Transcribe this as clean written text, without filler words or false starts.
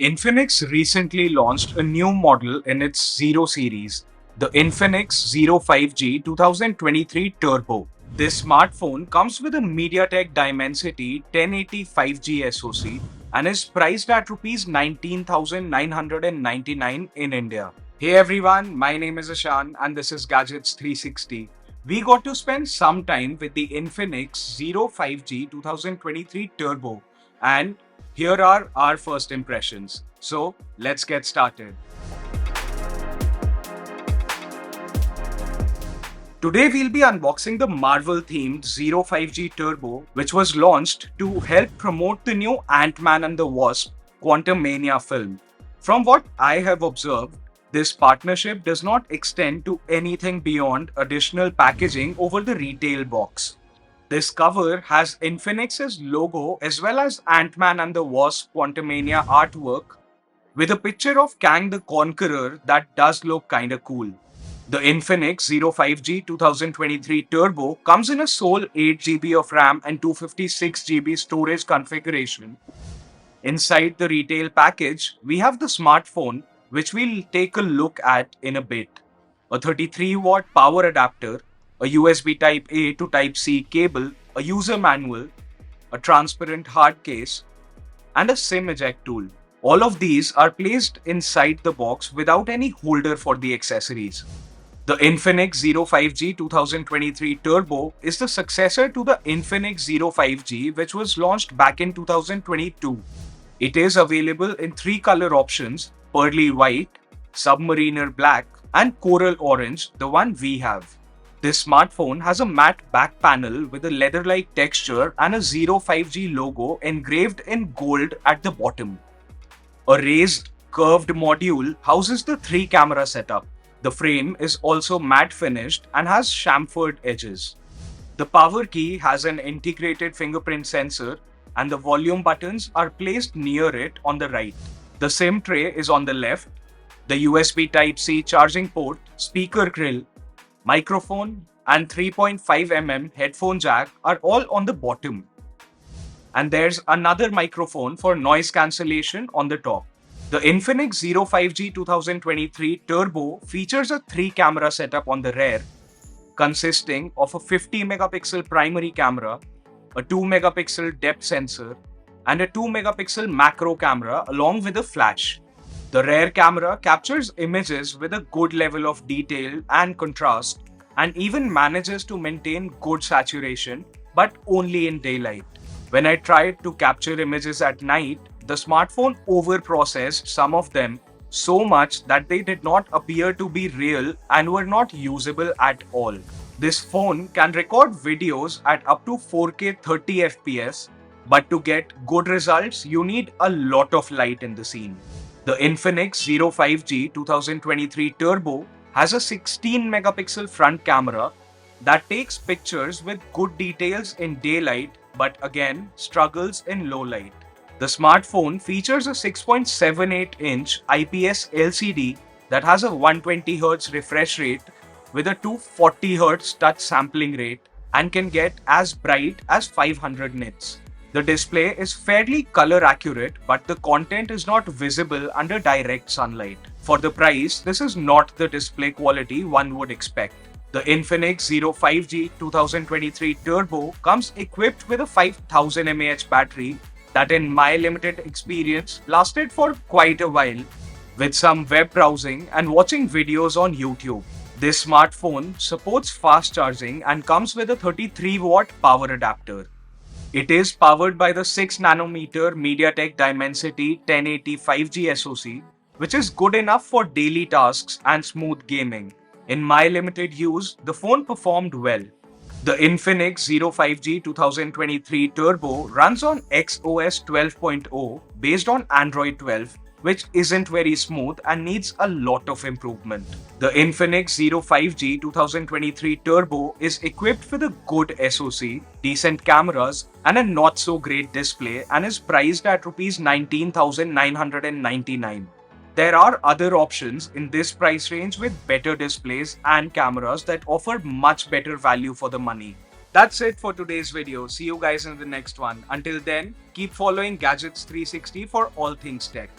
Infinix recently launched a new model in its Zero series, the Infinix Zero 5G 2023 Turbo. This smartphone comes with a MediaTek Dimensity 1080 5G SoC and is priced at Rs 19,999 in India. Hey everyone, my name is Ashan and this is Gadgets 360. We got to spend some time with the Infinix Zero 5G 2023 Turbo, and here are our first impressions. So let's get started. Today we'll be unboxing the Marvel themed Zero 5G Turbo, which was launched to help promote the new Ant-Man and the Wasp Quantumania film. From what I have observed, this partnership does not extend to anything beyond additional packaging over the retail box. This cover has Infinix's logo as well as Ant-Man and the Wasp Quantumania artwork with a picture of Kang the Conqueror that does look kinda cool. The Infinix Zero 5G 2023 Turbo comes in a sole 8GB of RAM and 256GB storage configuration. Inside the retail package, we have the smartphone, which we'll take a look at in a bit. A 33-watt power adapter, a USB Type-A to Type-C cable, a user manual, a transparent hard case, and a SIM eject tool. All of these are placed inside the box without any holder for the accessories. The Infinix Zero 5G 2023 Turbo is the successor to the Infinix Zero 5G, which was launched back in 2022. It is available in three color options: pearly white, submariner black, and coral orange, the one we have. This smartphone has a matte back panel with a leather-like texture and a Zero 5G logo engraved in gold at the bottom. A raised, curved module houses the three-camera setup. The frame is also matte finished and has chamfered edges. The power key has an integrated fingerprint sensor, and the volume buttons are placed near it on the right. The SIM tray is on the left. The USB Type-C charging port, speaker grill, microphone, and 3.5mm headphone jack are all on the bottom. And there's another microphone for noise cancellation on the top. The Infinix Zero 5G 2023 Turbo features a three-camera setup on the rear, consisting of a 50-megapixel primary camera, a 2-megapixel depth sensor, and a 2-megapixel macro camera along with a flash. The rear camera captures images with a good level of detail and contrast, and even manages to maintain good saturation, but only in daylight. When I tried to capture images at night, the smartphone overprocessed some of them so much that they did not appear to be real and were not usable at all. This phone can record videos at up to 4K 30 FPS, but to get good results, you need a lot of light in the scene. The Infinix Zero 5G 2023 Turbo has a 16-megapixel front camera that takes pictures with good details in daylight, but again struggles in low light. The smartphone features a 6.78-inch IPS LCD that has a 120Hz refresh rate with a 240Hz touch sampling rate and can get as bright as 500 nits. The display is fairly color accurate, but the content is not visible under direct sunlight. For the price, this is not the display quality one would expect. The Infinix Zero 5G 2023 Turbo comes equipped with a 5000 mAh battery that in my limited experience lasted for quite a while, with some web browsing and watching videos on YouTube. This smartphone supports fast charging and comes with a 33-watt power adapter. It is powered by the 6nm MediaTek Dimensity 1080 5G SoC, which is good enough for daily tasks and smooth gaming. In my limited use, the phone performed well. The Infinix Zero 5G 2023 Turbo runs on XOS 12.0 based on Android 12, which isn't very smooth and needs a lot of improvement. The Infinix Zero 5G 2023 Turbo is equipped with a good SoC, decent cameras, and a not-so-great display and is priced at Rs 19,999. There are other options in this price range with better displays and cameras that offer much better value for the money. That's it for today's video. See you guys in the next one. Until then, keep following Gadgets 360 for all things tech.